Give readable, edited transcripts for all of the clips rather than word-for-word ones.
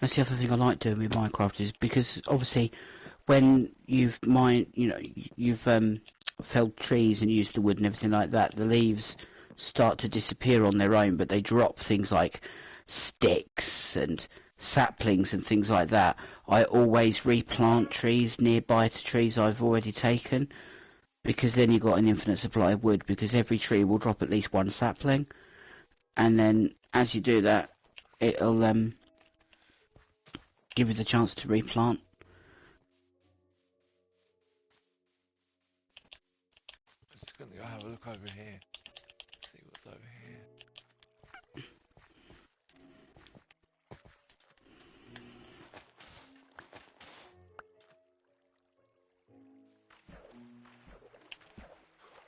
That's the other thing I like doing with Minecraft, is because obviously when you've felled trees and used the wood and everything like that, the leaves start to disappear on their own, but they drop things like sticks and saplings and things like that. I always replant trees nearby to trees I've already taken, because then you've got an infinite supply of wood, because every tree will drop at least one sapling, and then as you do that, it'll give you the chance to replant. Just gonna go have a look over here. See what's over here.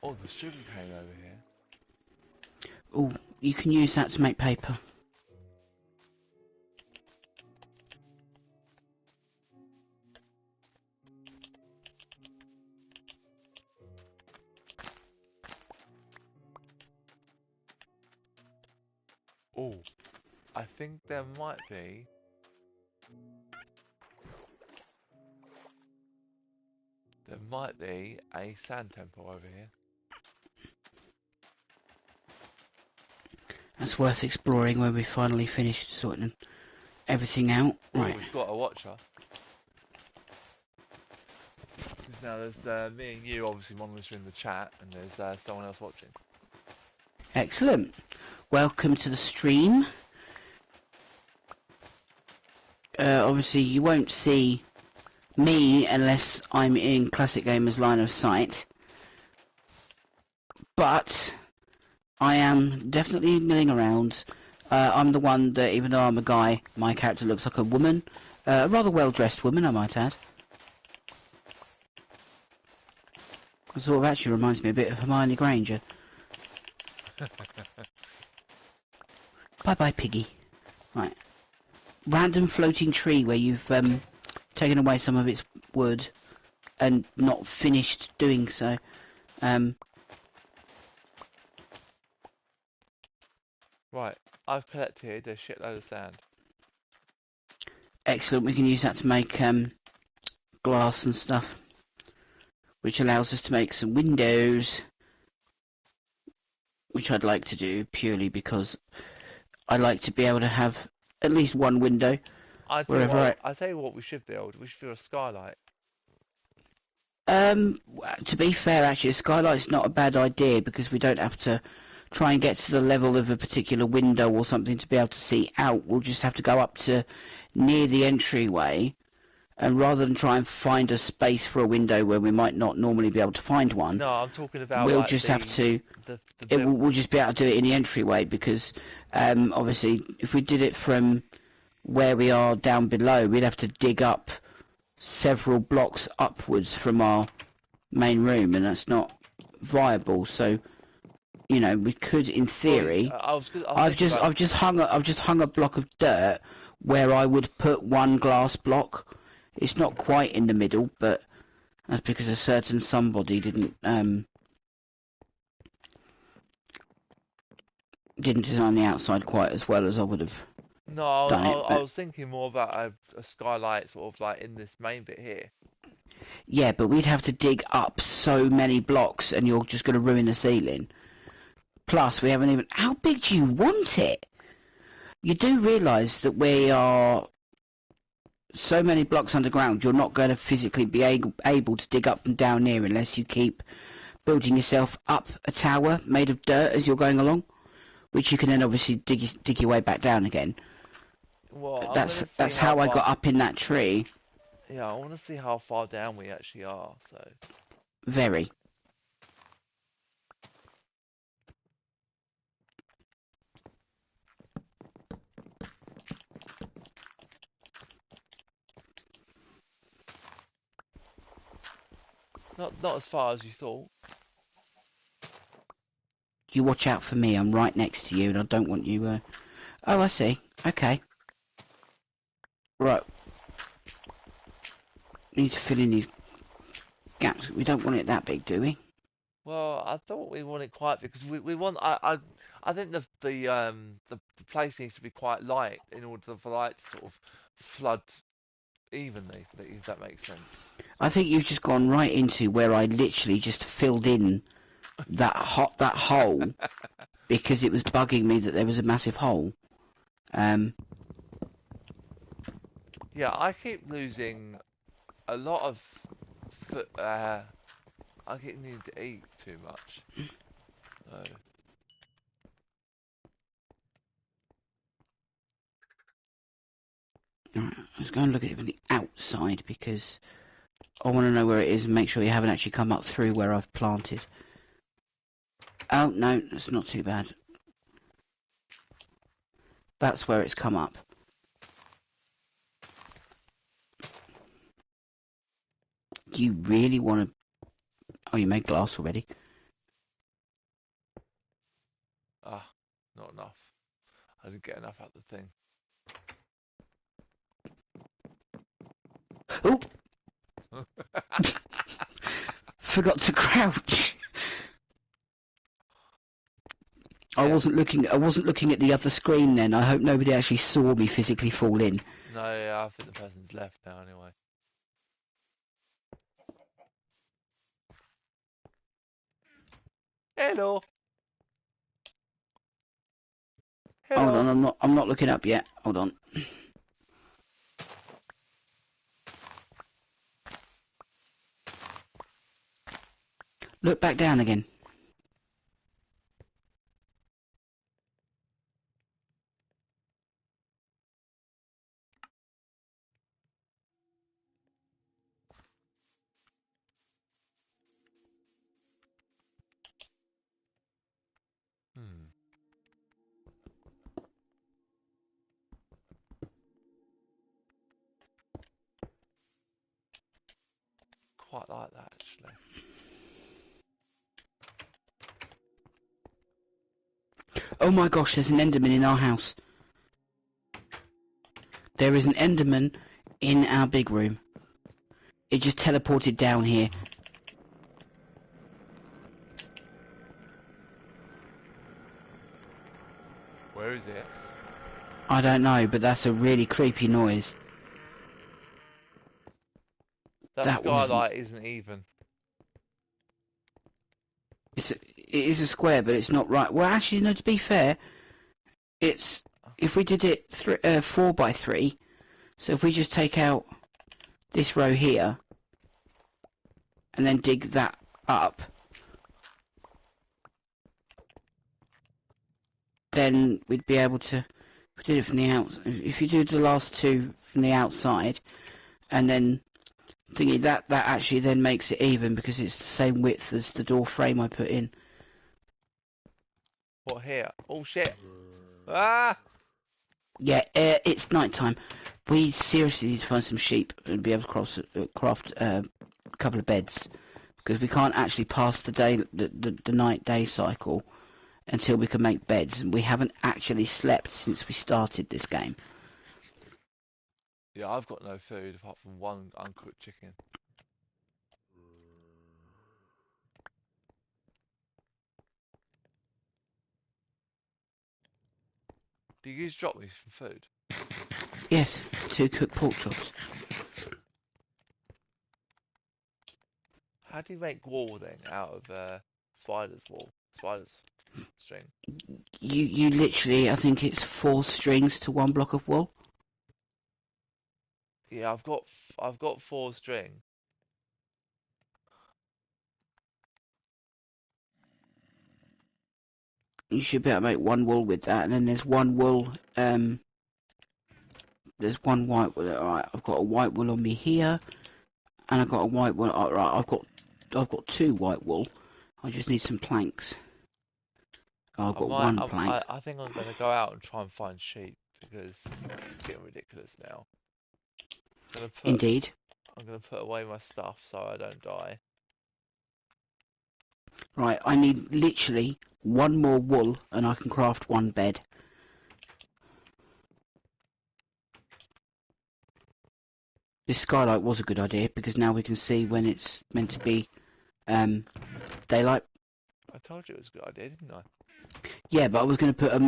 Oh, there's sugarcane over here. Oh, you can use that to make paper. Oh, I think there might be. There might be a sand temple over here. That's worth exploring when we finally finished sorting everything out. Right. Oh, we've got a watcher. Now there's me and you obviously monitoring the chat, and there's someone else watching. Excellent. Welcome to the stream. Obviously you won't see me unless I'm in Classic Gamer's line of sight, but I am definitely milling around. I'm the one that, even though I'm a guy, my character looks like a woman. A rather well-dressed woman, I might add. It sort of actually reminds me a bit of Hermione Granger. Bye-bye, piggy. Right. Random floating tree where you've taken away some of its wood and not finished doing so. Right, I've collected a shitload of sand. Excellent, we can use that to make glass and stuff, which allows us to make some windows, which I'd like to do purely because I like to be able to have at least one window I tell you what we should build. We should build a skylight. To be fair, actually, a skylight's not a bad idea, because we don't have to try and get to the level of a particular window or something to be able to see out. We'll just have to go up to near the entryway, and rather than try and find a space for a window where we might not normally be able to find one, no, I'm talking about we'll like just have to. We'll just be able to do it in the entryway, because obviously, if we did it from where we are down below, we'd have to dig up several blocks upwards from our main room, and that's not viable. So, you know, we could, in theory, I've just hung a block of dirt where I would put one glass block. It's not quite in the middle, but that's because a certain somebody didn't design the outside quite as well as I would have. No, I was thinking more about a skylight sort of like in this main bit here. Yeah, but we'd have to dig up so many blocks, and you're just going to ruin the ceiling. Plus, we haven't even... How big do you want it? You do realise that we are so many blocks underground, you're not going to physically be able to dig up and down here unless you keep building yourself up a tower made of dirt as you're going along, which you can then obviously dig your way back down again. Well, that's how I got up in that tree. Yeah, I want to see how far down we actually are. So very. Not as far as you thought. You watch out for me. I'm right next to you, and I don't want you. Oh, I see. Okay. Right. Need to fill in these gaps. We don't want it that big, do we? Well, I thought we want it quiet because we want. I think the place needs to be quite light in order for light to sort of flood evenly. If that makes sense. I think you've just gone right into where I literally just filled in that hole because it was bugging me that there was a massive hole. Yeah, I keep losing a lot of. I keep needing to eat too much. So. Alright, let's go and look at it from the outside because I want to know where it is and make sure you haven't actually come up through where I've planted. Oh, no, that's not too bad. That's where it's come up. Do you really want to... Oh, you made glass already. Ah, not enough. I didn't get enough out of the thing. Oh! Forgot to crouch. Yeah. I wasn't looking at the other screen then. I hope nobody actually saw me physically fall in. No, yeah, I think the person's left now anyway. Hello. Hello. Hold on, I'm not looking up yet. Hold on. Look back down again. Quite like that actually. Oh my gosh, there's an Enderman in our house. There is an Enderman in our big room. It just teleported down here. Where is it? I don't know, but that's a really creepy noise. That skylight isn't even. It is a square, but it's not right. Well, actually, no, to be fair, it's... If we did it 4 by 3, so if we just take out this row here, and then dig that up, then we'd be able to... If we did it from the if you do the last 2 from the outside, and then thingy, that actually then makes it even because it's the same width as the door frame I put in. What here? Oh shit! Ah! Yeah, it's night time. We seriously need to find some sheep and be able to craft a couple of beds because we can't actually pass the night-day cycle until we can make beds, and we haven't actually slept since we started this game. Yeah, I've got no food apart from one uncooked chicken. Do you drop me some food? Yes, 2 cooked pork chops. How do you make wool then out of spider's wool? Spider's string? You literally, I think it's 4 strings to 1 block of wool. Yeah, I've got 4 string. You should be able to make 1 wool with that, and then there's 1 wool. There's 1 white wool. Alright, I've got a white wool on me here, and I've got a white wool. Alright, I've got 2 white wool. I just need some planks. Oh, I've got 1 plank. I think I'm going to go out and try and find sheep because it's getting ridiculous now. Indeed. I'm going to put away my stuff so I don't die. Right, I need literally 1 more wool and I can craft 1 bed. This skylight was a good idea because now we can see when it's meant to be daylight. told you it was a good idea, didn't I? Yeah, but I was going to put a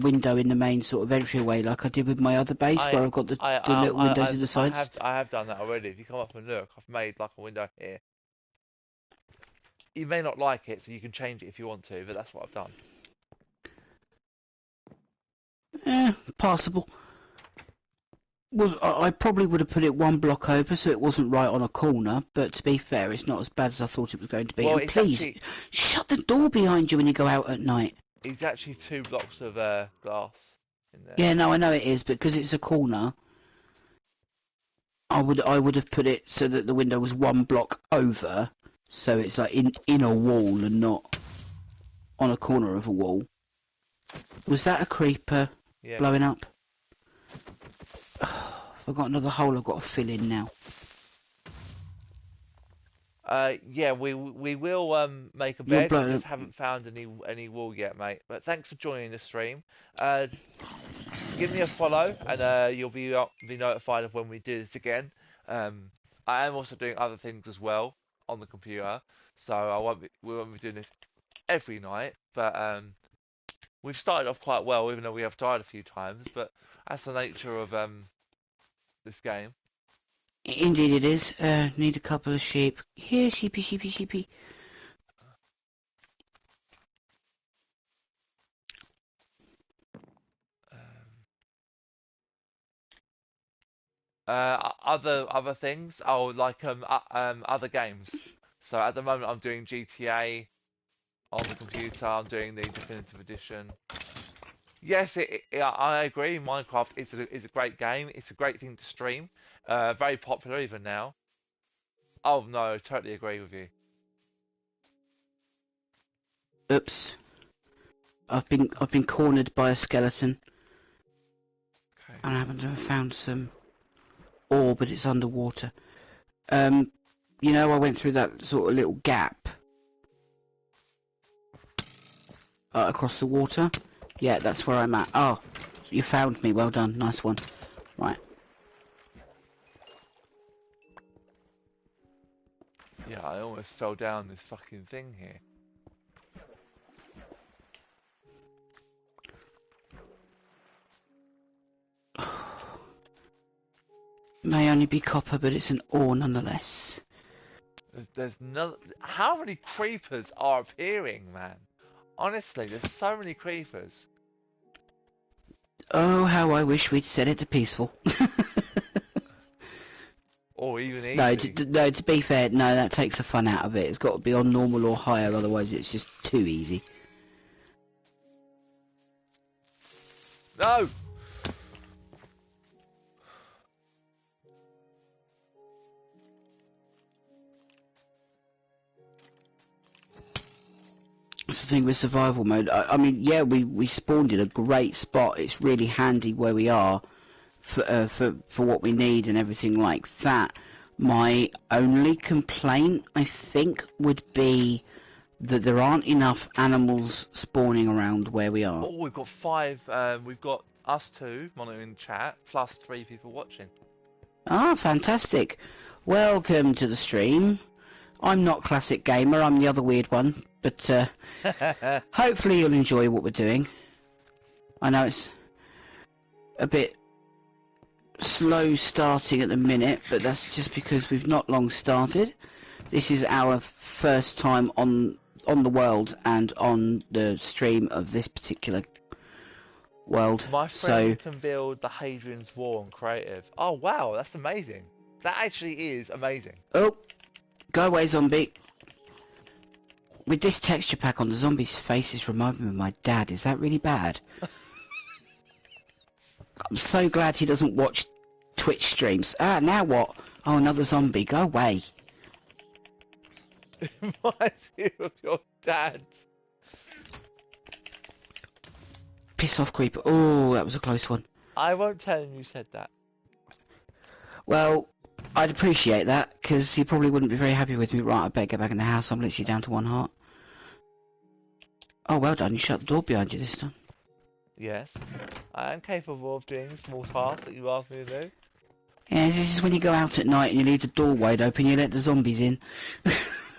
window in the main sort of entryway, like I did with my other base, where I've got the little windows in the sides. I have done that already. If you come up and look, I've made like a window here. You may not like it, so you can change it if you want to, but that's what I've done. Passable. I probably would have put it one block over so it wasn't right on a corner, but to be fair, it's not as bad as I thought it was going to be. Well, and please, shut the door behind you when you go out at night. It's actually 2 blocks of glass in there. Yeah, no, I know it is, but because it's a corner, I would have put it so that the window was 1 block over, so it's like in a wall and not on a corner of a wall. Was that a creeper blowing up? I've got another hole I've got to fill in now. Yeah, we will make a bed. We just haven't found any wool yet, mate. But thanks for joining the stream. Give me a follow, and you'll be notified of when we do this again. I am also doing other things as well on the computer, so we won't be doing this every night. But we've started off quite well, even though we have died a few times. But that's the nature of this game. Indeed it is. Need a couple of sheep. Here, sheepy, sheepy, sheepy. Other things. Oh, like other games. So at the moment I'm doing GTA on the computer. I'm doing the Definitive Edition. Yes, I agree. Minecraft is a great game. It's a great thing to stream. Very popular even now. Oh no, totally agree with you. Oops. I've been cornered by a skeleton. Okay. And I happen to have found some ore, but it's underwater. You know, I went through that sort of little gap across the water. Yeah, that's where I'm at. Oh, you found me. Well done. Nice one. Right. Yeah, I almost fell down this fucking thing here. May only be copper, but it's an ore nonetheless. There's no. How many creepers are appearing, man? Honestly, there's so many creepers. Oh, how I wish we'd set it to peaceful. Or even easy. No, to be fair, no, that takes the fun out of it. It's got to be on normal or higher, otherwise it's just too easy. No! That's the thing with survival mode. I mean, yeah, we spawned in a great spot. It's really handy where we are for what we need and everything like that. My only complaint, I think, would be that there aren't enough animals spawning around where we are. Oh, we've got 5. We've got us 2 monitoring chat plus 3 people watching. Ah, fantastic! Welcome to the stream. I'm not Classic Gamer. I'm the other weird one, but hopefully you'll enjoy what we're doing. I know it's a bit slow starting at the minute, but that's just because we've not long started. This is our first time on the world and on the stream of this particular world. My friend can build the Hadrian's Wall on creative. Oh wow, that's amazing. That actually is amazing. Oh, go away, zombie. With this texture pack on, the zombie's faces remind me of my dad. Is that really bad? I'm so glad he doesn't watch Twitch streams. Ah, now what? Oh, another zombie. Go away. It reminds you of your dad. Piss off, creeper. Oh, that was a close one. I won't tell him you said that. Well, I'd appreciate that, because he probably wouldn't be very happy with me. Right, I better get back in the house. I'm literally down to 1 heart. Oh, well done. You shut the door behind you this time. Yes. I am capable of doing small tasks that you asked me to do. Yeah, this is when you go out at night and you leave the door wide open, you let the zombies in.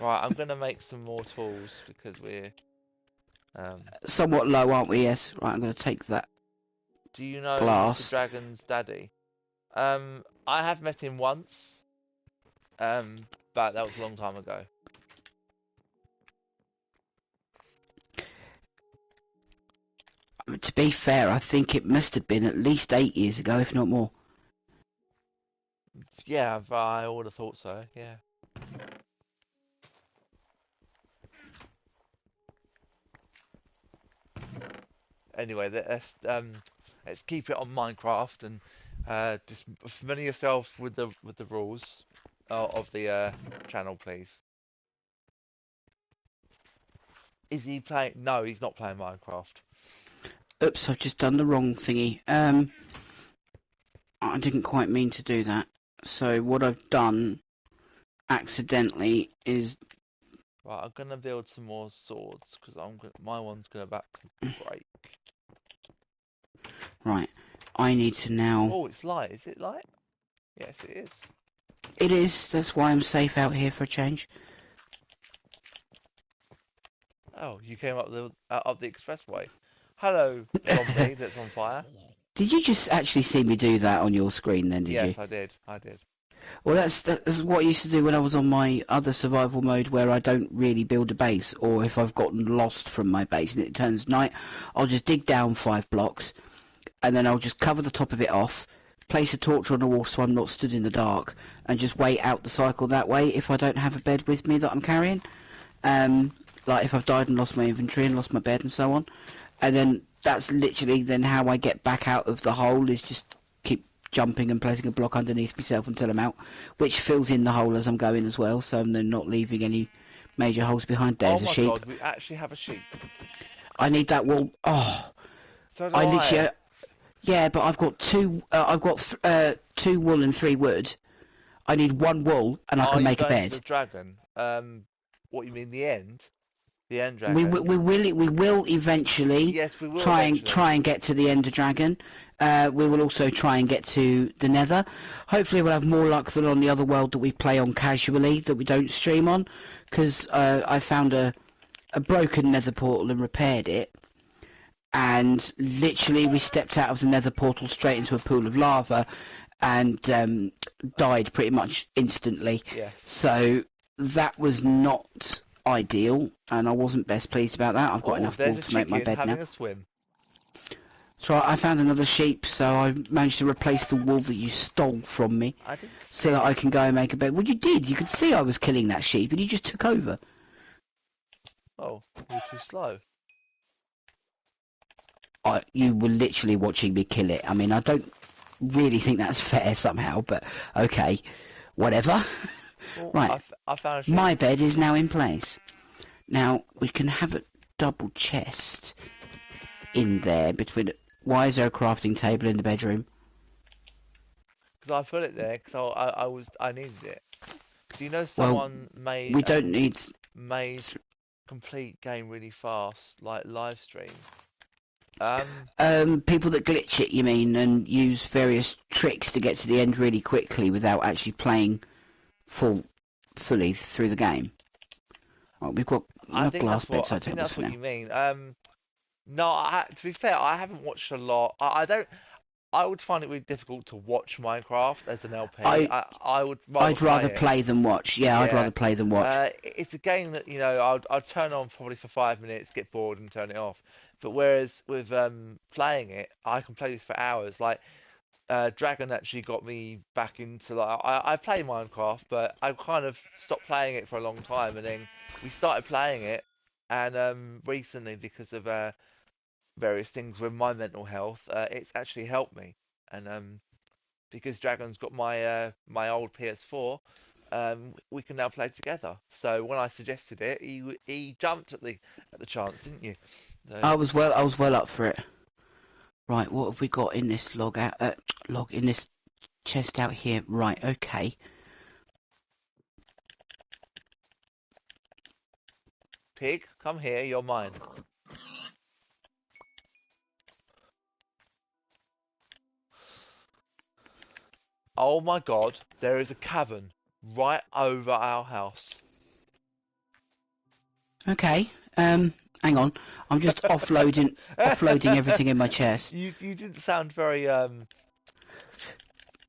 Right, I'm going to make some more tools, because we're Somewhat low, aren't we? Yes. Right, I'm going to take that. Do you know glass. the dragon's daddy? I have met him once, but that was a long time ago. To be fair, I think it must have been at least 8 years ago, if not more. Yeah, I would have thought so, yeah. Anyway, let's keep it on Minecraft and just familiar yourself with the rules of the channel, please. Is he playing? No, he's not playing Minecraft. Oops, I've just done the wrong thingy. I didn't quite mean to do that. So what I've done accidentally is... Right, I'm gonna build some more swords because my one's gonna about to break. Right, I need to now... Oh, it's light. Is it light? Yes, it is. It is. That's why I'm safe out here for a change. Oh, you came up the expressway. Hello, zombie that's on fire. Did you just actually see me do that on your screen then, did you? Yes, I did. I did. Well, that's what I used to do when I was on my other survival mode where I don't really build a base, or if I've gotten lost from my base and it turns night, I'll just dig down 5 blocks, and then I'll just cover the top of it off, place a torch on the wall so I'm not stood in the dark, and just wait out the cycle that way if I don't have a bed with me that I'm carrying. Like if I've died and lost my inventory and lost my bed and so on. And then that's literally then how I get back out of the hole, is just keep jumping and placing a block underneath myself until I'm out, which fills in the hole as I'm going as well, so I'm then not leaving any major holes behind. There's a sheep. Oh my god, we actually have a sheep. I need that wool. Oh, so do I. Literally, yeah, but I've got 2 wool and 3 wood. I need 1 wool and I can make a bed. The dragon. What you mean, the end? The end dragon. We will eventually. Yes, we will try eventually. and get to the Ender Dragon. We will also try and get to the Nether. Hopefully we'll have more luck than on the other world that we play on casually, that we don't stream on, because I found a broken Nether portal and repaired it, and literally we stepped out of the Nether portal straight into a pool of lava and died pretty much instantly. Yeah. So that was not ideal, and I wasn't best pleased about that. I've got enough wool to make my bed now. A swim. So I found another sheep, so I managed to replace the wool that you stole from me, so that I can go and make a bed. Well, you did. You could see I was killing that sheep, and you just took over. Oh, you're too slow. You were literally watching me kill it. I mean, I don't really think that's fair somehow, but okay, whatever. Well, right, I found a sheep. My bed is now in place. Now, we can have a double chest in there between... Why is there a crafting table in the bedroom? Because I put it there because I needed it. Do you know someone made... We don't need... Made complete game really fast, like live stream. People that glitch it, you mean, and use various tricks to get to the end really quickly without actually playing fully through the game. Right, we've got glass beds. I think that's what you mean. No, to be fair, I haven't watched a lot. I would find it really difficult to watch Minecraft as an LP. I'd rather play than watch. Yeah, I'd rather play than watch. It's a game that, you know, I'd turn on probably for 5 minutes, get bored and turn it off. But whereas with playing it, I can play this for hours. Like Dragon actually got me back into, like, I play Minecraft, but I kind of stopped playing it for a long time, and then we started playing it, and recently, because of various things with my mental health, it's actually helped me. And because Dragon's got my my old PS4, we can now play together. So when I suggested it, he jumped at the chance, didn't you? So, I was well up for it. Right, what have we got in this in this chest out here? Right, okay. Pig, come here, you're mine. Oh my god, there is a cavern right over our house. Okay, Hang on, I'm just offloading everything in my chest. You didn't sound very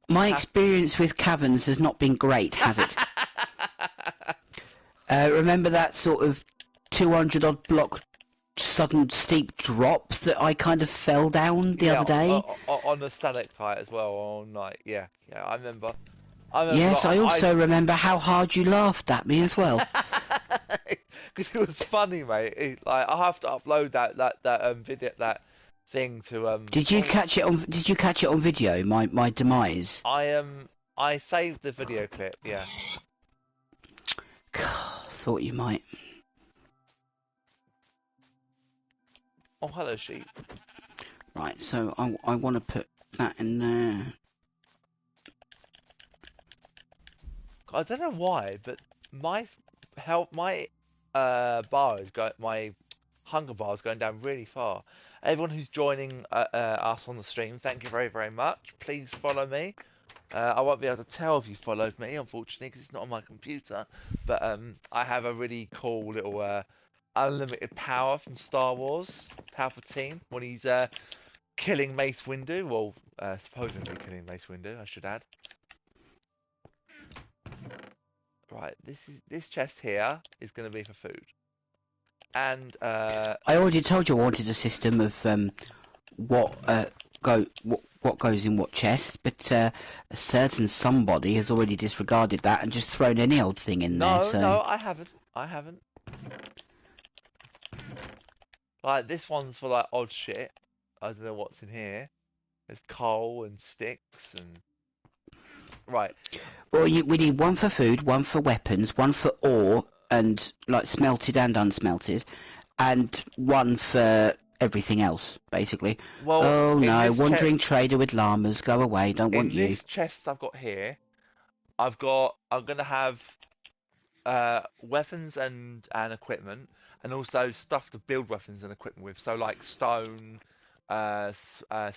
My experience with caverns has not been great, has it? Remember that sort of 200 odd block sudden steep drops that I kind of fell down the other day? On the stalactite as well all night. Yeah, I remember. Yes, I also remember how hard you laughed at me as well. Because it was funny, mate. Like, I have to upload that video, that thing to Did you catch it on video? My demise. I saved the video clip. Yeah. Thought you might. Oh, hello, sheep. Right, so I want to put that in there. I don't know why, but my bar is my hunger bar is going down really far. Everyone who's joining us on the stream, thank you very, very much. Please follow me. I won't be able to tell if you followed me, unfortunately, because it's not on my computer. But I have a really cool little unlimited power from Star Wars, Power 14, when he's killing Mace Windu. Well, supposedly killing Mace Windu, I should add. Right, this chest here is going to be for food. And I already told you I wanted a system of what goes in what chest, but a certain somebody has already disregarded that and just thrown any old thing in there. So. No, I haven't. Like, this one's for like odd shit. I don't know what's in here. There's coal and sticks and... Right. Well, we need one for food, one for weapons, one for ore, and like smelted and unsmelted, and one for everything else, basically. Well, oh no, wandering trader with llamas, go away, don't want you. In this chest I've got here, I'm gonna have weapons and equipment, and also stuff to build weapons and equipment with. So like stone,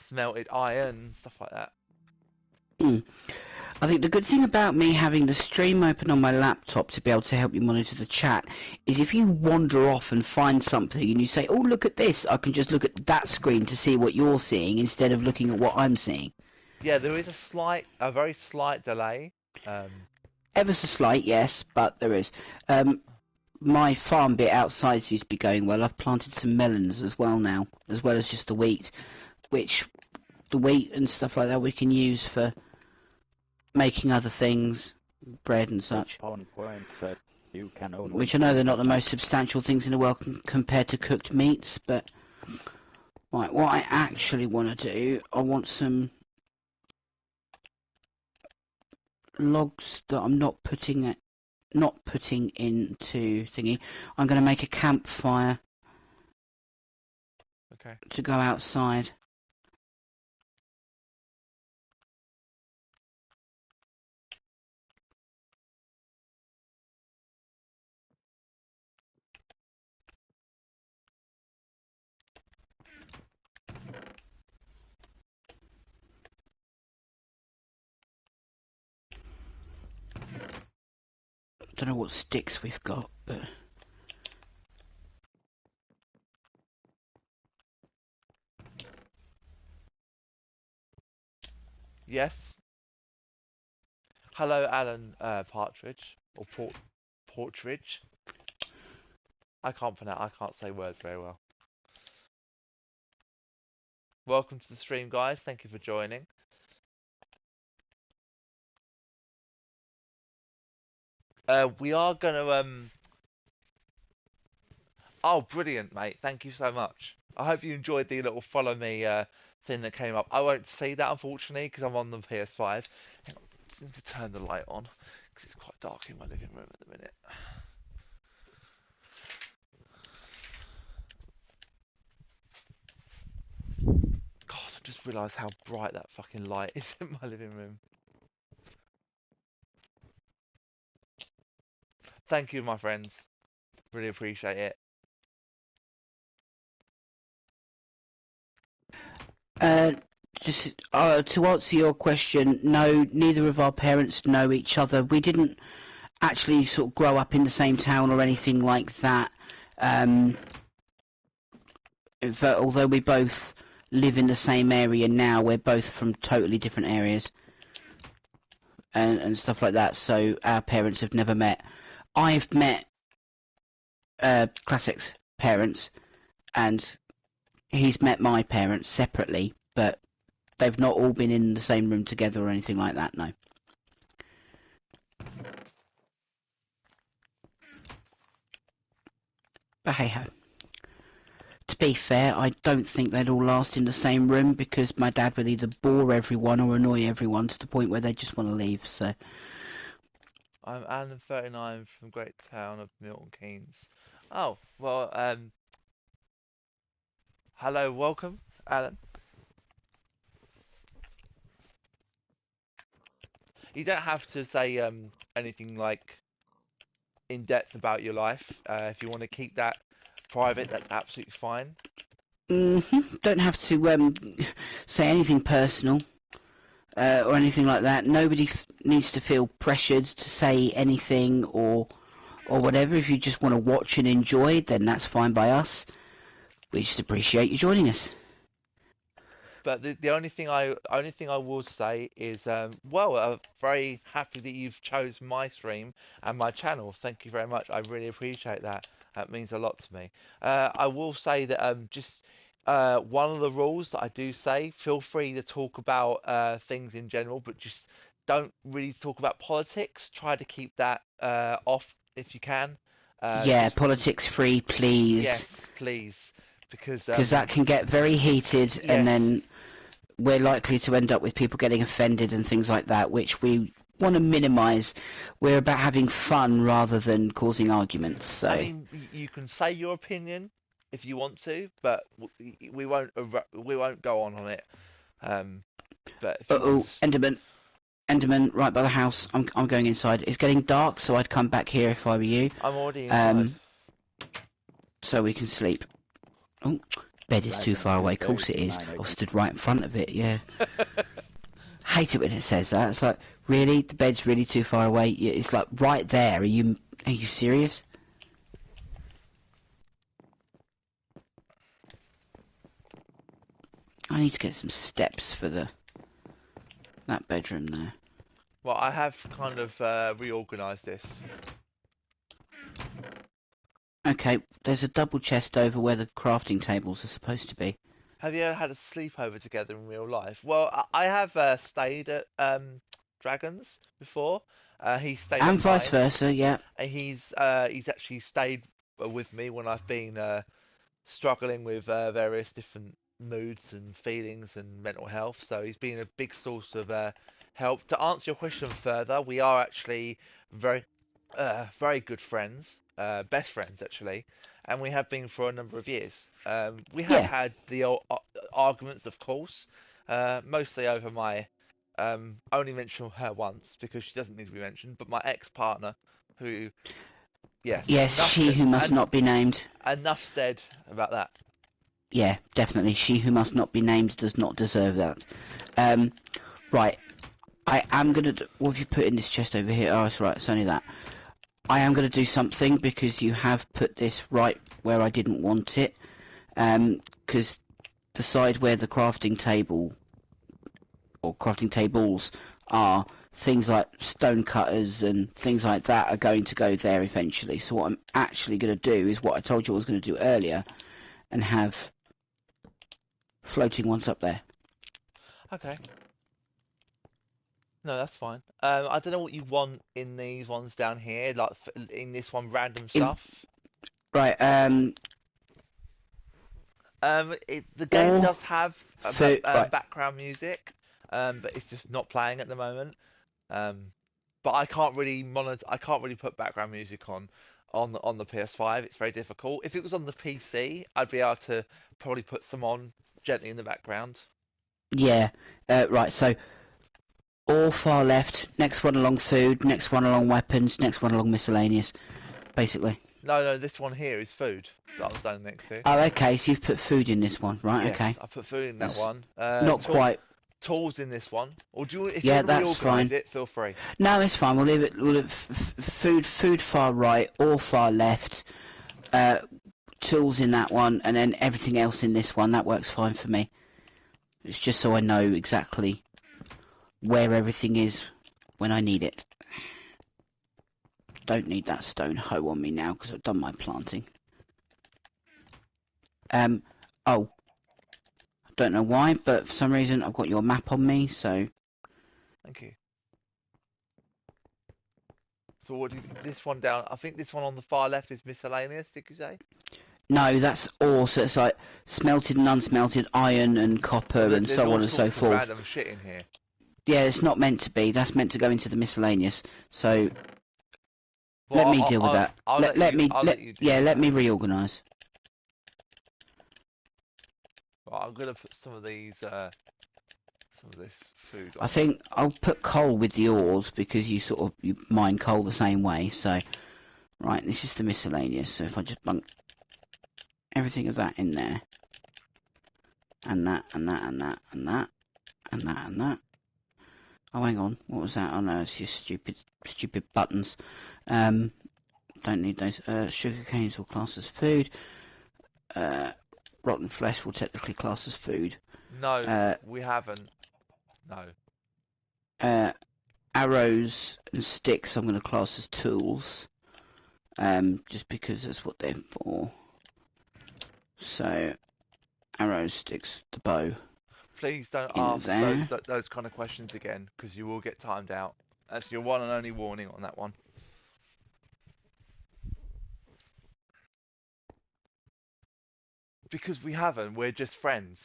smelted iron, stuff like that. I think the good thing about me having the stream open on my laptop to be able to help you monitor the chat is if you wander off and find something and you say, oh, look at this, I can just look at that screen to see what you're seeing instead of looking at what I'm seeing. Yeah, there is a very slight delay. Ever so slight, yes, but there is. My farm bit outside seems to be going well. I've planted some melons as well now, as well as just the wheat, which the wheat and stuff like that we can use for making other things, bread and such. Which I know they're not the most substantial things in the world compared to cooked meats, but right, what I actually want to do, I want some logs that I'm not putting into thingy. I'm going to make a campfire. Okay. To go outside. Don't know what sticks we've got, but yes. Hello, Alan Partridge or Portridge. I can't say words very well. Welcome to the stream, guys. Thank you for joining. We are gonna Oh, brilliant, mate! Thank you so much. I hope you enjoyed the little follow me thing that came up. I won't see that unfortunately because I'm on the PS5. Hang on, I need to turn the light on because it's quite dark in my living room at the minute. God, I just realised how bright that fucking light is in my living room. Thank you, my friends. Really appreciate it. Just to answer your question, no, neither of our parents know each other. We didn't actually sort of grow up in the same town or anything like that. In fact, although we both live in the same area now, we're both from totally different areas and stuff like that. So our parents have never met. I've met Classic's parents, and he's met my parents separately, but they've not all been in the same room together or anything like that, no. But hey-ho. To be fair, I don't think they'd all last in the same room, because my dad would either bore everyone or annoy everyone to the point where they just want to leave, so... I'm Alan 39 from Great Town of Milton Keynes. Oh, well, hello, welcome, Alan. You don't have to say anything like in depth about your life. If you want to keep that private, that's absolutely fine. Don't have to say anything personal or anything like that. Nobody needs to feel pressured to say anything or whatever. If you just want to watch and enjoy, then that's fine by us. We just appreciate you joining us. But the only thing I will say is, well, I'm very happy that you've chosen my stream and my channel. Thank you very much. I really appreciate that. That means a lot to me. I will say that just one of the rules that I do say: feel free to talk about things in general, but just don't really talk about politics. Try to keep that off if you can. Yeah, politics free, please. Yes, please. Because that can get very heated, yes. And then we're likely to end up with people getting offended and things like that, which we want to minimise. We're about having fun rather than causing arguments. So I mean, you can say your opinion if you want to, but we won't go on it. But Enderman, right by the house. I'm going inside. It's getting dark, so I'd come back here if I were you. I'm already inside. So we can sleep. Oh, bed is too far away. Of course it is. I stood right in front of it, yeah. Hate it when it says that. It's like, really? The bed's really too far away? Yeah, it's like, right there. Are you serious? I need to get some steps for that bedroom there. Well, I have kind of reorganised this. Okay, there's a double chest over where the crafting tables are supposed to be. Have you ever had a sleepover together in real life? Well, I have stayed at Dragons before. He stayed and at vice mine, versa, yeah. And he's actually stayed with me when I've been struggling with various different moods and feelings and mental health. So he's been a big source of help. To answer your question further, we are actually very good friends. Best friends actually, and we have been for a number of years. We have had the old arguments, of course, mostly over my only mention her once because she doesn't need to be mentioned, but my ex-partner, who yes, she who must not be named. Enough said about that. Yeah, definitely, she who must not be named does not deserve that. Right, I am gonna what have you put in this chest over here? Oh, it's right, it's only that. I am going to do something because you have put this right where I didn't want it. Because the side where the crafting table or crafting tables are, things like stone cutters and things like that are going to go there eventually. So what I'm actually going to do is what I told you I was going to do earlier and have floating ones up there. Okay. No, that's fine. I don't know what you want in these ones down here, like in this one, random stuff. Right. The game does have background music, but it's just not playing at the moment. But I can't really put background music on the PS5. It's very difficult. If it was on the PC, I'd be able to probably put some on gently in the background. Yeah. Right. So. All far left, next one along food, next one along weapons, next one along miscellaneous, basically. No, this one here is food that I was standing next to. Oh, okay, so you've put food in this one, right? Yes, okay. I put food in that one. Not quite. Tools in this one. Or do you, if yeah, you want to that's reorganise fine. it, feel free. No, it's fine. We'll leave it. Food far right, all far left. tools in that one, and then everything else in this one. That works fine for me. It's just so I know exactly where everything is when I need it. Don't need that stone hoe on me now because I've done my planting. Oh, I don't know why, but for some reason I've got your map on me, so... Thank you. So what do you, this one down, I think this one on the far left is miscellaneous, did you say? No, that's ore, so it's like smelted and unsmelted iron and copper and so on and so forth. There's random shit in here. Yeah, it's not meant to be. That's meant to go into the miscellaneous. So let me deal with that. Let me reorganise. Right, I'm gonna put some of these, some of this food on. I think I'll put coal with the ores because you mine coal the same way. So right, this is the miscellaneous. So if I just bunk everything of that in there, and that, and that, and that, and that, and that, and that. Oh, hang on, what was that? Oh no, it's just stupid buttons. Don't need those. Sugar canes will class as food. Rotten flesh will technically class as food. No, we haven't. No. Arrows and sticks I'm going to class as tools. Just because that's what they're for. So, arrows, sticks, the bow. Please don't ask those kind of questions again, because you will get timed out. That's your one and only warning on that one. Because we haven't, we're just friends.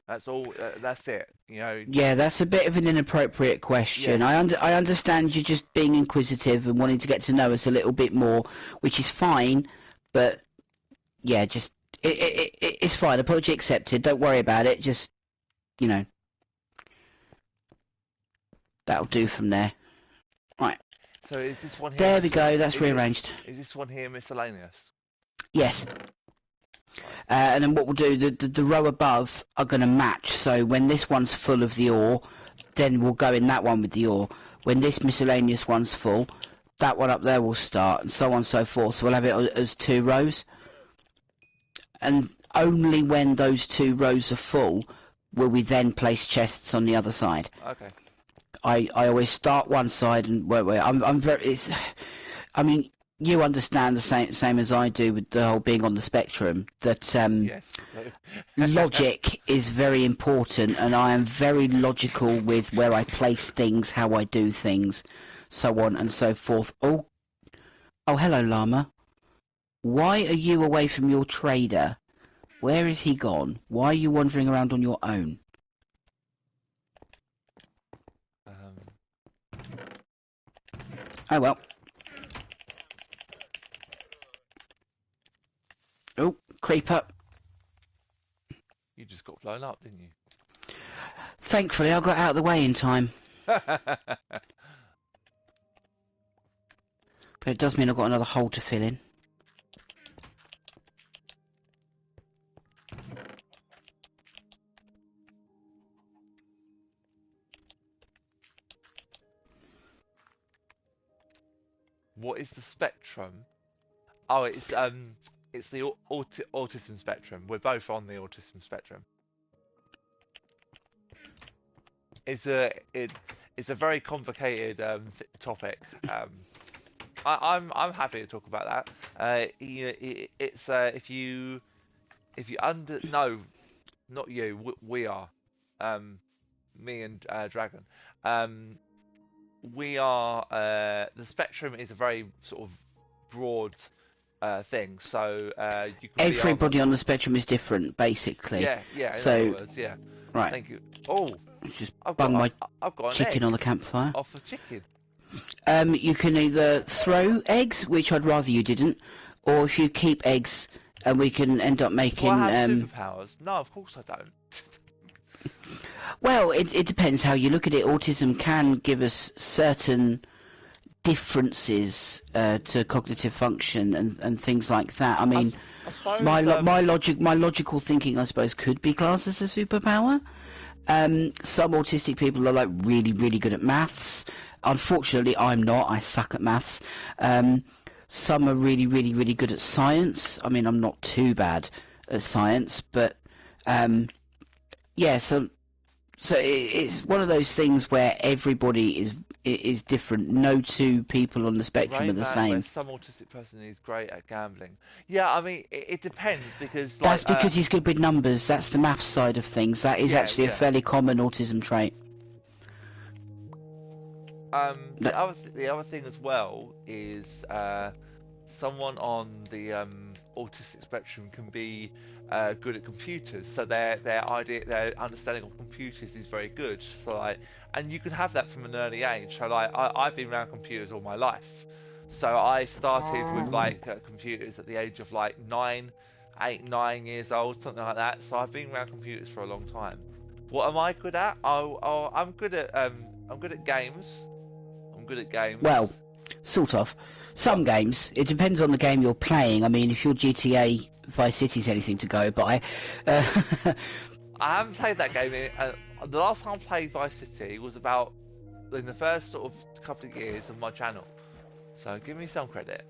That's all. That's it. You know. Yeah, that's a bit of an inappropriate question. Yeah. I understand you're just being inquisitive and wanting to get to know us a little bit more, which is fine. But yeah, just it's fine. Apology accepted. Don't worry about it. Just, you know, that'll do from there. Right. So is this one here? There we go. That's rearranged. Is this one here miscellaneous? Yes. And then what we'll do, the row above are going to match. So when this one's full of the ore, then we'll go in that one with the ore. When this miscellaneous one's full, that one up there will start, and so on and so forth. So we'll have it as 2 rows. And only when those 2 rows are full will we then place chests on the other side. Okay. I always start one side and wait. I mean, you understand the same as I do with the whole being on the spectrum, that yes. logic is very important, and I am very logical with where I place things, how I do things, so on and so forth. Oh, hello, llama. Why are you away from your trader? Where is he gone? Why are you wandering around on your own? Oh well. Oh, creeper. You just got blown up, didn't you? Thankfully, I got out of the way in time. But it does mean I've got another hole to fill in. What is the spectrum? Oh, it's the autism spectrum. We're both on the autism spectrum. It's a very complicated topic. I'm happy to talk about that. If you no, not you. We are, me and Dragon. We are. The spectrum is a very sort of broad thing. So you can everybody on the spectrum is different, basically. Yeah. In so, other words, yeah. Right. Thank you. Oh, just bung my chicken on the campfire. Off the chicken. You can either throw eggs, which I'd rather you didn't, or if you keep eggs, and we can end up making. Do I have superpowers? No, of course I don't. Well, it depends how you look at it. Autism can give us certain differences to cognitive function and things like that. I mean, my logical thinking, I suppose, could be classed as a superpower. Some autistic people are like really good at maths. Unfortunately, I'm not. I suck at maths. some are really, really, really good at science. I mean, I'm not too bad at science, but yeah, so it's one of those things where everybody is different. No two people on the spectrum are the same. Some autistic person is great at gambling. Yeah, I mean, it depends because That's because he's good with numbers. That's the maths side of things. That is actually a fairly common autism trait. The other thing as well is someone on the autistic spectrum can be good at computers, so their understanding of computers is very good. So and you can have that from an early age. So I've been around computers all my life. So I started with computers at the age of 9 years old, something like that. So I've been around computers for a long time. What am I good at? I'm good at games. I'm good at games. Well, sort of. Some games. It depends on the game you're playing. I mean, if your GTA Vice City's anything to go by. I haven't played that game. The last time I played Vice City was about in the first sort of couple of years of my channel. So give me some credit.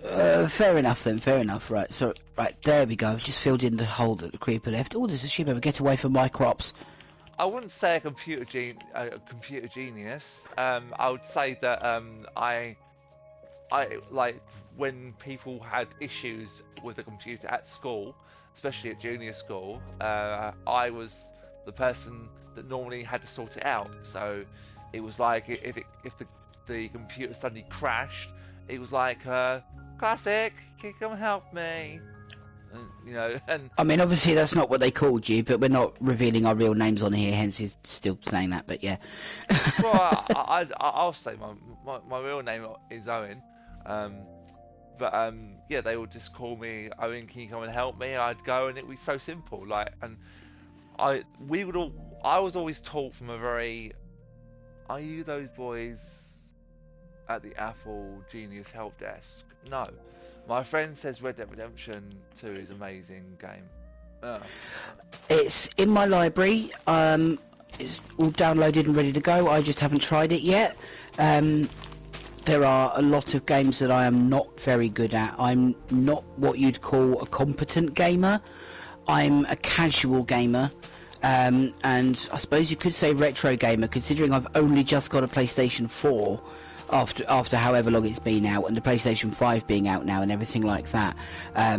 Fair enough then. Fair enough. Right. So right there we go. I've just filled in the hole that the creeper left. Oh, there's a sheep over. Get away from my crops. I wouldn't say a computer genius. I would say that I like when people had issues with the computer at school, especially at junior school. I was the person that normally had to sort it out. So it was like if the computer suddenly crashed, it was like classic. Can you come help me? You know, and I mean, obviously that's not what they called you, but we're not revealing our real names on here, hence he's still saying that. But yeah. Well, I'll say my real name is Owen, but yeah, they would just call me Owen. Can you come and help me? I'd go, and it was so simple. I was always taught from a very, are you those boys at the Apple Genius Help Desk? No. My friend says Red Dead Redemption 2 is an amazing game. It's in my library. It's all downloaded and ready to go. I just haven't tried it yet. There are a lot of games that I am not very good at. I'm not what you'd call a competent gamer. I'm a casual gamer. And I suppose you could say retro gamer, considering I've only just got a PlayStation 4 after however long it's been out, and the PlayStation 5 being out now and everything like that. I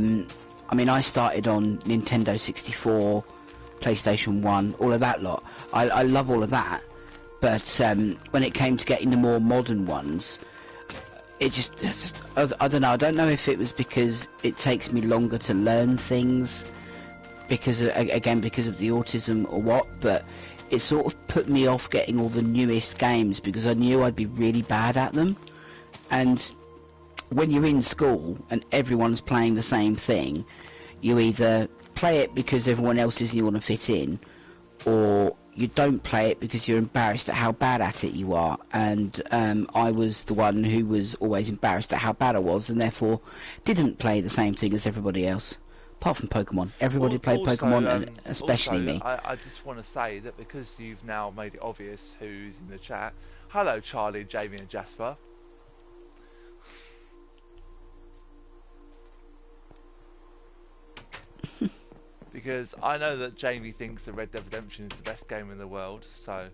mean, I started on Nintendo 64, PlayStation 1, all of that lot. I love all of that, but when it came to getting the more modern ones, it just I don't know. I don't know if it was because it takes me longer to learn things, because of the autism or what, but it sort of put me off getting all the newest games because I knew I'd be really bad at them. And when you're in school and everyone's playing the same thing, you either play it because everyone else is and you want to fit in, or you don't play it because you're embarrassed at how bad at it you are. And I was the one who was always embarrassed at how bad I was, and therefore didn't play the same thing as everybody else. Apart from Pokemon. Everybody played Pokemon, and especially me. I just want to say that because you've now made it obvious who's in the chat. Hello, Charlie, Jamie and Jasper. Because I know that Jamie thinks that Red Dead Redemption is the best game in the world, so...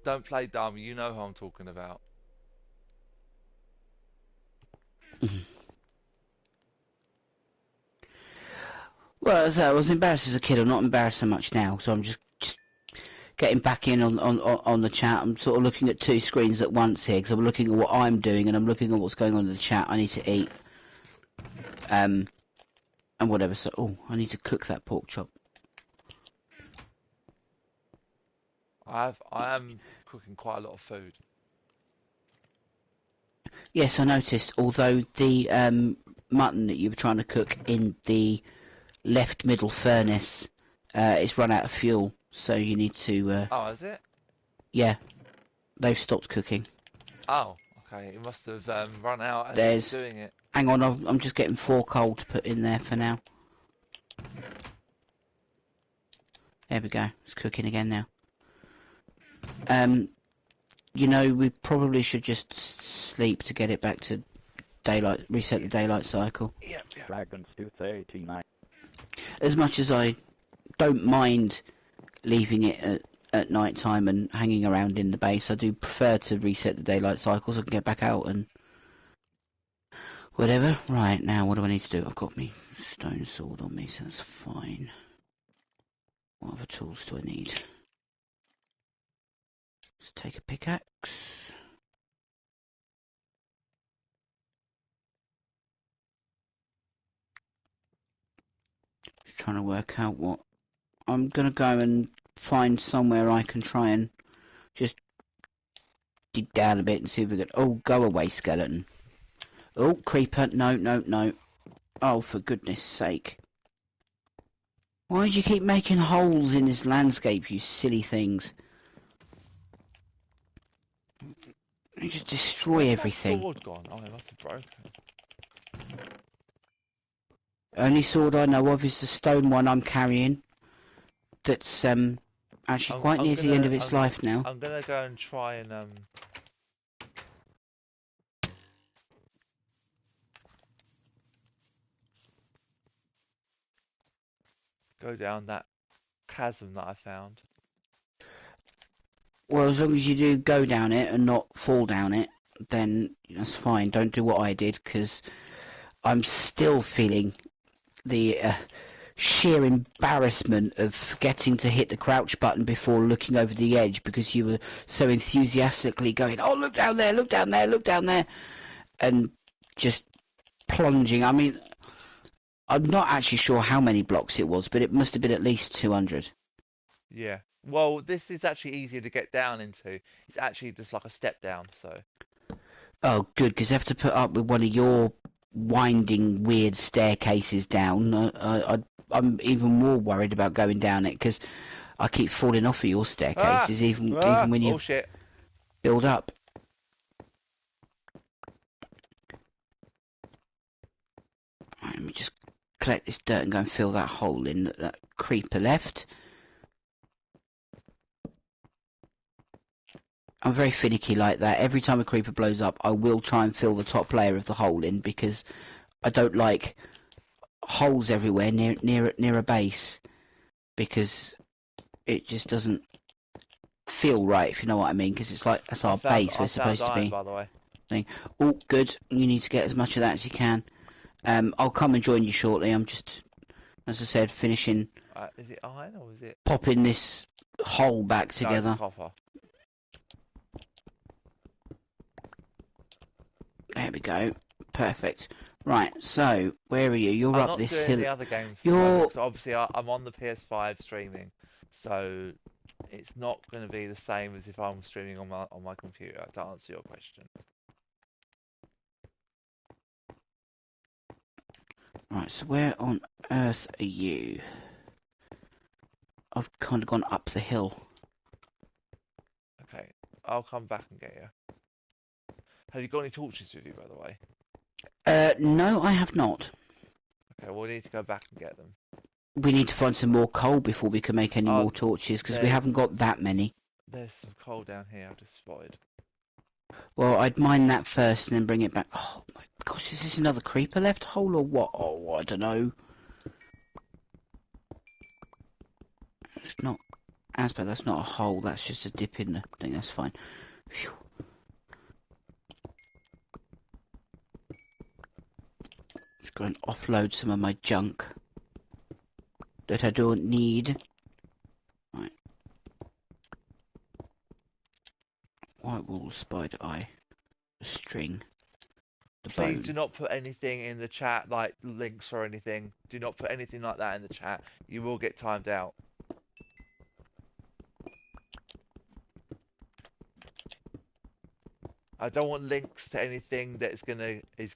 Don't play dumb, you know who I'm talking about. Well, as I was embarrassed as a kid, I'm not embarrassed so much now, so I'm just getting back in on the chat. I'm sort of looking at two screens at once here, because I'm looking at what I'm doing, and I'm looking at what's going on in the chat. I need to eat, and whatever, so, oh, I need to cook that pork chop. I am cooking quite a lot of food. Yes, I noticed, although the mutton that you were trying to cook in the left middle furnace is run out of fuel, so you need to... oh, is it? Yeah, they've stopped cooking. Oh, okay, it must have run out as it's doing it. Hang on, I'm just getting 4 coal to put in there for now. There we go. It's cooking again now. You know, we probably should just sleep to get it back to daylight, reset the daylight cycle. Yep. DragonsTooth8989. As much as I don't mind leaving it at night time and hanging around in the base, I do prefer to reset the daylight cycle so I can get back out and whatever. Right, now what do I need to do? I've got my stone sword on me, so that's fine. What other tools do I need? Let's take a pickaxe. Just trying to work out what... I'm going to go and find somewhere I can try and just dig down a bit and see if we can... Oh, go away, skeleton. Oh, creeper. No. Oh, for goodness sake. Why do you keep making holes in this landscape, you silly things? You just destroy everything. Sword gone? Oh, it must have broken. Only sword I know of is the stone one I'm carrying. That's actually quite near the end of its life now. I'm gonna go and try and go down that chasm that I found. Well, as long as you do go down it and not fall down it, then that's fine. Don't do what I did, because I'm still feeling the sheer embarrassment of forgetting to hit the crouch button before looking over the edge, because you were so enthusiastically going, oh, look down there, look down there, look down there, and just plunging. I mean, I'm not actually sure how many blocks it was, but it must have been at least 200. Yeah. Well, this is actually easier to get down into. It's actually just like a step down, so... Oh, good, because I have to put up with one of your winding, weird staircases down. I'm even more worried about going down it, because I keep falling off of your staircases, even when you build up. Right, let me just collect this dirt and go and fill that hole in that creeper left. I'm very finicky like that. Every time a creeper blows up, I will try and fill the top layer of the hole in, because I don't like holes everywhere near a base, because it just doesn't feel right, if you know what I mean. Because it's like, that's our base. We're supposed to be. By the way. Oh, good. You need to get as much of that as you can. I'll come and join you shortly. I'm just, as I said, finishing. Is it iron or is it? Popping this hole back together. No, it's copper. There we go. Perfect. Right, so, where are you? You're up this hill. I'm not doing the other games. You're... Obviously, I'm on the PS5 streaming, so it's not going to be the same as if I'm streaming on my computer, to answer your question. Right, so where on earth are you? I've kind of gone up the hill. Okay, I'll come back and get you. Have you got any torches with you, by the way? No, I have not. Okay, well, we need to go back and get them. We need to find some more coal before we can make any more torches, because we haven't got that many. There's some coal down here I've just spotted. Well, I'd mine that first and then bring it back. Oh my gosh, is this another creeper left hole or what? Oh, I don't know. It's not... Asper, that's not a hole, that's just a dip in the thing, that's fine. Phew. Go and offload some of my junk that I don't need. Right. White wool, spider eye, string. Please do not put anything in the chat, like links or anything. Do not put anything like that in the chat. You will get timed out. I don't want links to anything that is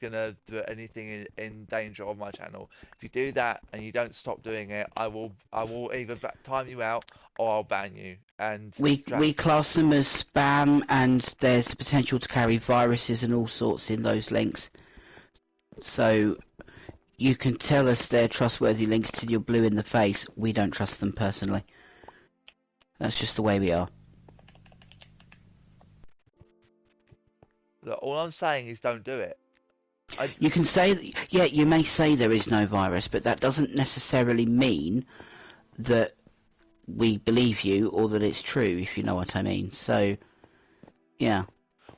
gonna do anything in danger on my channel. If you do that and you don't stop doing it, I will either time you out or I'll ban you. And we class them as spam, and there's the potential to carry viruses and all sorts in those links. So you can tell us they're trustworthy links till you're blue in the face. We don't trust them personally. That's just the way we are. Look, all I'm saying is don't do it. You can say, yeah, you may say there is no virus, but that doesn't necessarily mean that we believe you or that it's true, if you know what I mean. So, yeah.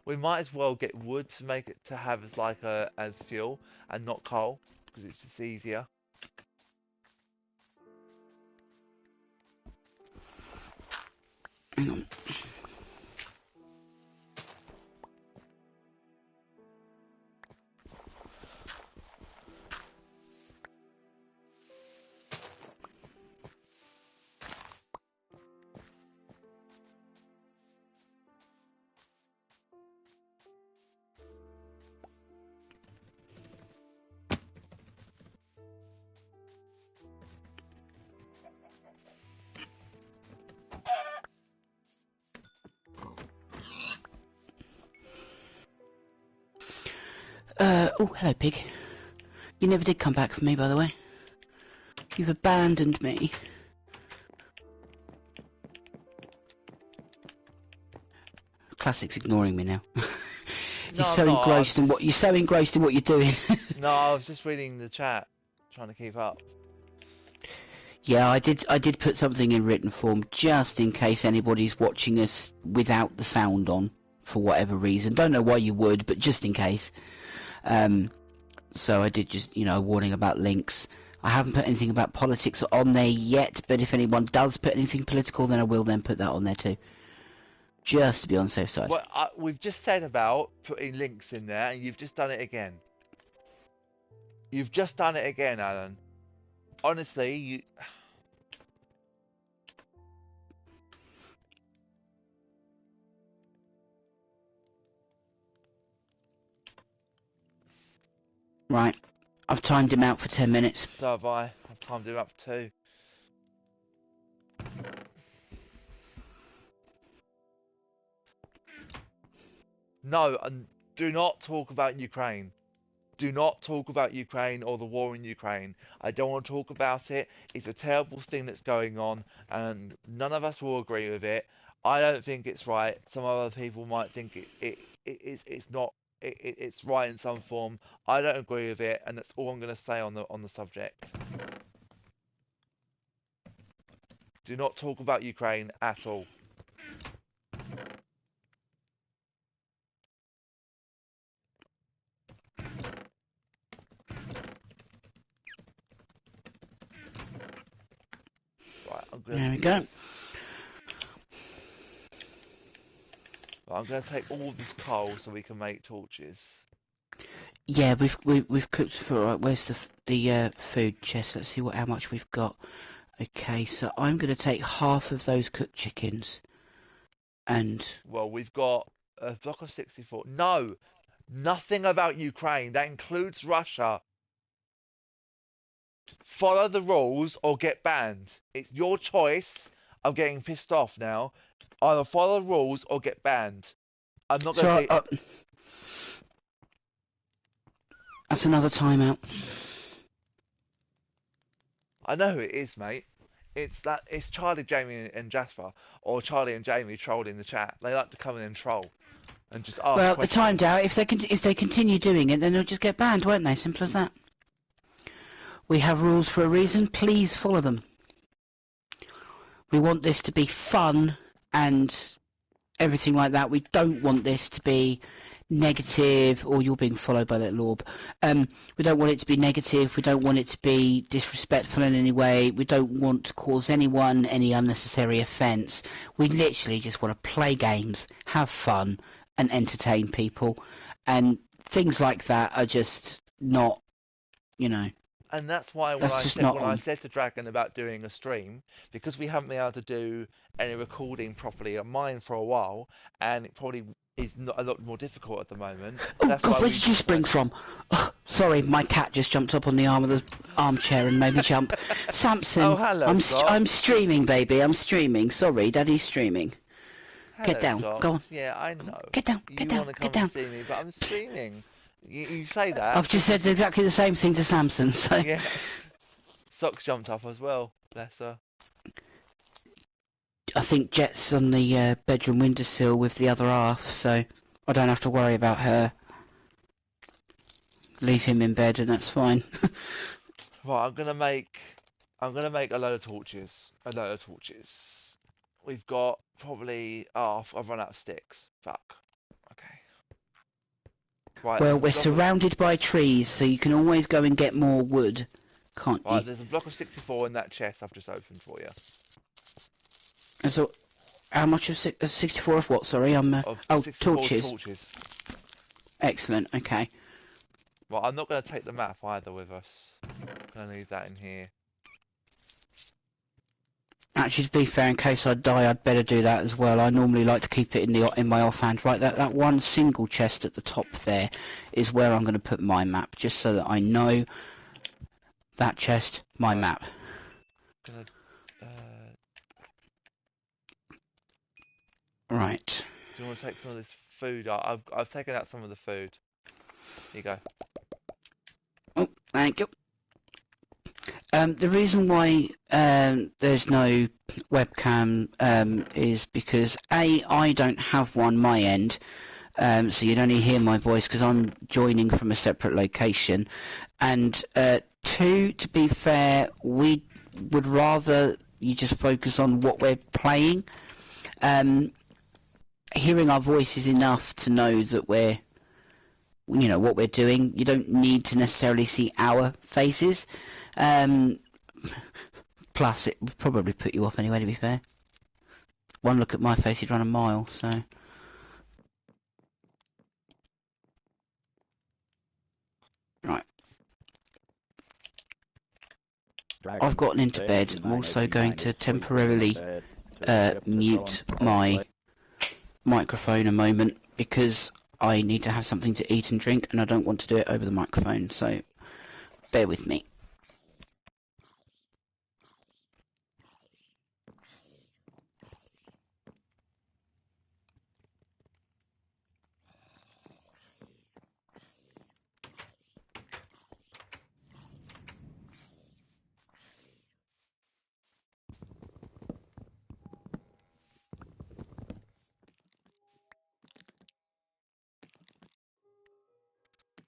We might as well get wood to make it to have as like as fuel and not coal, because it's just easier. Hang on. Oh, hello, pig. You never did come back for me, by the way. You've abandoned me. Classic's ignoring me now. No, You're so engrossed in what you're doing. No, I was just reading the chat, trying to keep up. Yeah, I did put something in written form just in case anybody's watching us without the sound on for whatever reason. Don't know why you would, but just in case. So I did just, a warning about links. I haven't put anything about politics on there yet, but if anyone does put anything political, then I will then put that on there too. Just to be on the safe side. Well, we've just said about putting links in there, and you've just done it again. You've just done it again, Alan. Honestly, you... Right. I've timed him out for 10 minutes. So have I. I've timed him up too. No, and do not talk about Ukraine. Do not talk about Ukraine or the war in Ukraine. I don't want to talk about it. It's a terrible thing that's going on, and none of us will agree with it. I don't think it's right. Some other people might think it's not. It's right in some form. I don't agree with it, and that's all I'm going to say on the subject. Do not talk about Ukraine at all. Right, There we go. I'm going to take all this coal so we can make torches. Yeah, we've cooked for. Where's the food chest? Let's see how much we've got. Okay, so I'm going to take half of those cooked chickens, and well, we've got a block of 64. No, nothing about Ukraine. That includes Russia. Follow the rules or get banned. It's your choice. I'm getting pissed off now. Either follow the rules or get banned. I'm not going to say... That's another timeout. I know who it is, mate. It's Charlie, Jamie, and Jasper, or Charlie and Jamie trolling the chat. They like to come in and troll, and just ask Well, questions. the timed out. If they continue doing it, then they'll just get banned, won't they? Simple as that. We have rules for a reason. Please follow them. We want this to be fun and everything like that. We don't want this to be negative, or you're being followed by that Lorb. We don't want it to be negative. We don't want it to be disrespectful in any way. We don't want to cause anyone any unnecessary offence. We literally just want to play games, have fun, and entertain people. And things like that are just not, And that's why when I said to Dragon about doing a stream, because we haven't been able to do any recording properly of mine for a while, and it probably is a lot more difficult at the moment. Oh that's God, why where did you spring from? Oh, sorry, my cat just jumped up on the arm of the armchair and made me jump. Samson, oh, hello, I'm streaming, baby. I'm streaming. Sorry, Daddy's streaming. Hello, Get down. Scott. Go on. Yeah, I know. Get down. Get down. You want to come Get down. and see me, but I'm streaming. You say that. I've just said exactly the same thing to Samson. So. Yeah. Socks jumped up as well. Bless her. I think Jet's on the bedroom windowsill with the other half, so I don't have to worry about her. Leave him in bed and that's fine. Right, I'm gonna make a load of torches. We've got probably I've run out of sticks. Fuck. Okay. Right. Well, we're surrounded by trees, so you can always go and get more wood, can't you? Right, there's a block of 64 in that chest I've just opened for you. And so, how much of 64 of what? Sorry, oh, torches. Torches. Excellent. Okay. Well, I'm not going to take the map either with us. I'm going to leave that in here. Actually, to be fair, in case I die, I'd better do that as well. I normally like to keep it in my offhand. Right, that one single chest at the top there is where I'm going to put my map, just so that I know that chest, my map. Gonna, Right. Do you want to take some of this food? I've taken out some of the food. Here you go. Oh, thank you. The reason why there's no webcam is because I don't have one my end, so you'd only hear my voice because I'm joining from a separate location, and two, to be fair, we would rather you just focus on what we're playing. Hearing our voice is enough to know that we're, you know, what we're doing. You don't need to necessarily see our faces. Plus, it would probably put you off anyway, to be fair. One look at my face, you'd run a mile, so... Right. I've gotten into bed. I'm also going to temporarily mute my microphone a moment, because I need to have something to eat and drink, and I don't want to do it over the microphone, so bear with me.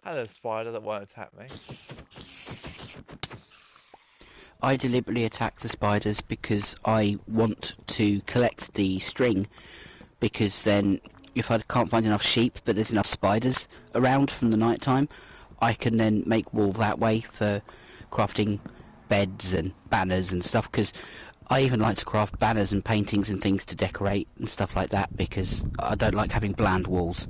Hello, spider that won't attack me. I deliberately attack the spiders because I want to collect the string, because then if I can't find enough sheep but there's enough spiders around from the night time, I can then make wool that way for crafting beds and banners and stuff, because I even like to craft banners and paintings and things to decorate and stuff like that, because I don't like having bland walls.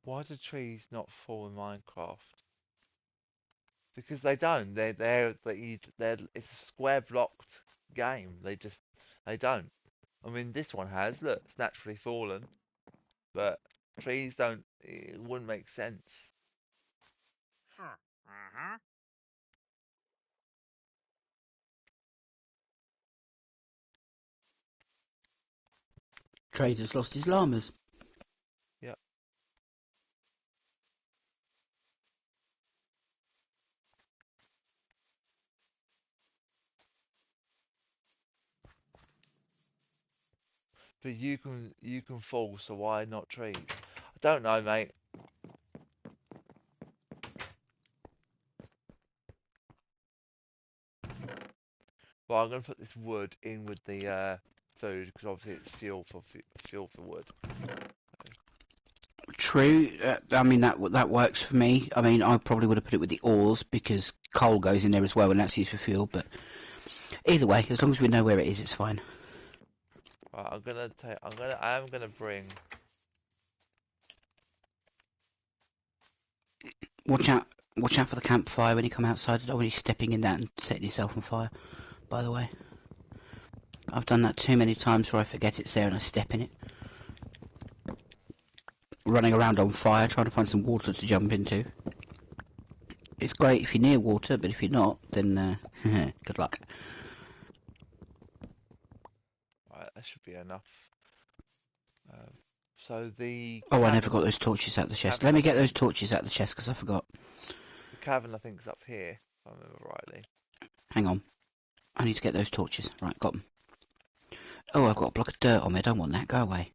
Why do trees not fall in Minecraft? Because they don't. It's a square blocked game. They don't. I mean, this one has. Look, it's naturally fallen, but trees don't. It wouldn't make sense. Trader's lost his llamas. Yep. But you can fall, so why not trees? I don't know, mate. Well, I'm gonna put this wood in with the food, because obviously it's fuel for wood. true. I mean, that works for me. I mean, I probably would have put it with the oars because coal goes in there as well, and that's used for fuel. But either way, as long as we know where it is, it's fine. Right, I am gonna bring. Watch out! Watch out for the campfire when you come outside. I don't want you stepping in that and setting yourself on fire. By the way, I've done that too many times where I forget it's there and I step in it. Running around on fire, trying to find some water to jump into. It's great if you're near water, but if you're not, then good luck. Right, that should be enough. So the. Oh, I never got those torches out of the chest. Let me get those torches out of the chest because I forgot. The cavern, I think, is up here, if I remember rightly. Hang on. I need to get those torches. Right, got them. Oh, I've got a block of dirt on me. I don't want that. Go away.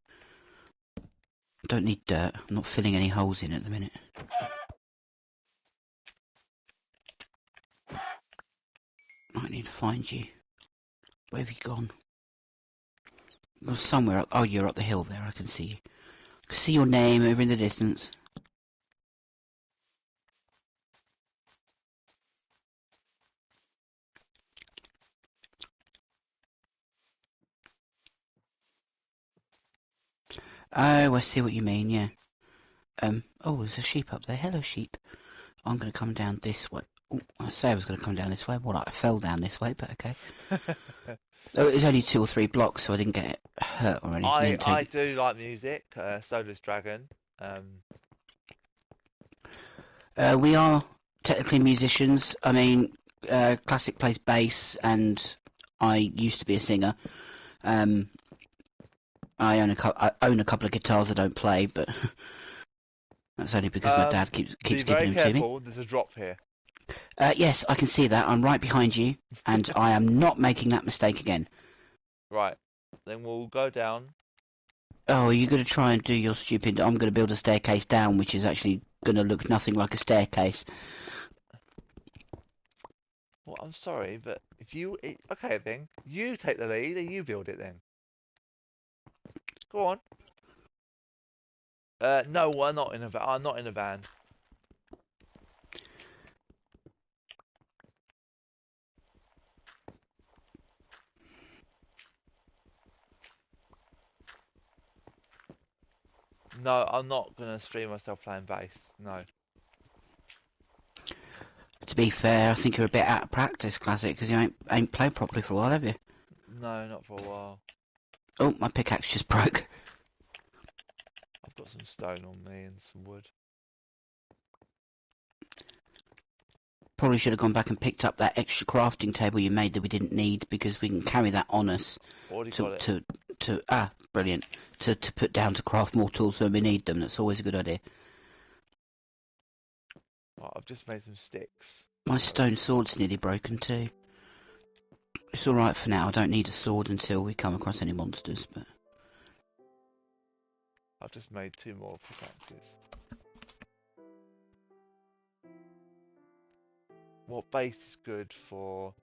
I don't need dirt. I'm not filling any holes in at the minute. I need to find you. Where have you gone? You're somewhere up. Oh, you're up the hill there. I can see you. I can see your name over in the distance. Oh, I see what you mean, yeah. Oh, there's a sheep up there. Hello, sheep. I'm going to come down this way. Ooh, I say I was going to come down this way. Well, I fell down this way, but okay. Oh, it was only 2 or 3 blocks, so I didn't get hurt or anything. I do like music. So does Dragon. We are technically musicians. I mean, Classic plays bass, and I used to be a singer. I own a couple of guitars I don't play, but that's only because my dad keeps giving them to me. Be very careful. There's a drop here. Yes, I can see that. I'm right behind you, and I am not making that mistake again. Right. Then we'll go down. Oh, are you going to try and do your stupid... I'm going to build a staircase down, which is actually going to look nothing like a staircase. Well, I'm sorry, but if you... Okay, then. You take the lead, and you build it, then. Go on. No, we're not in a van. I'm not in a van. No, I'm not gonna stream myself playing bass. No. To be fair, I think you're a bit out of practice, Classic, because you ain't played properly for a while, have you? No, not for a while. Oh, my pickaxe just broke. I've got some stone on me and some wood. Probably should have gone back and picked up that extra crafting table you made that we didn't need, because we can carry that on us. Already got it. Brilliant. To put down to craft more tools when we need them. That's always a good idea. Right, I've just made some sticks. My stone sword's nearly broken too. It's alright for now. I don't need a sword until we come across any monsters, but... I've just made 2 more pickaxes. What base is good for...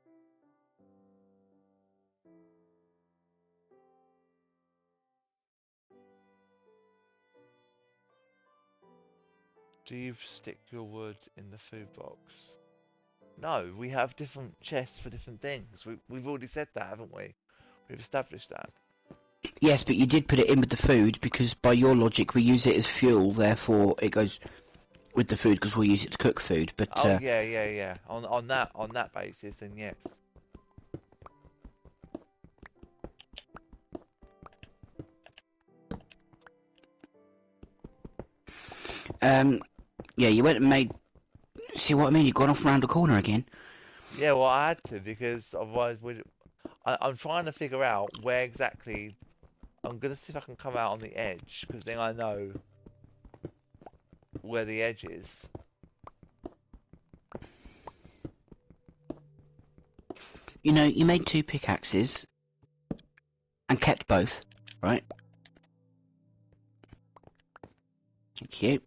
Do you stick your wood in the food box? No, we have different chests for different things. We've already said that, haven't we? We've established that. Yes, but you did put it in with the food, because by your logic we use it as fuel, therefore it goes with the food because we'll use it to cook food. But oh yeah. On that basis, then yes. Yeah, you went and made... See what I mean? You've gone off round the corner again. Yeah, well I had to, because otherwise I'm trying to figure out where exactly... I'm going to see if I can come out on the edge, because then I know where the edge is. You know, you made 2 pickaxes and kept both, right? Thank you.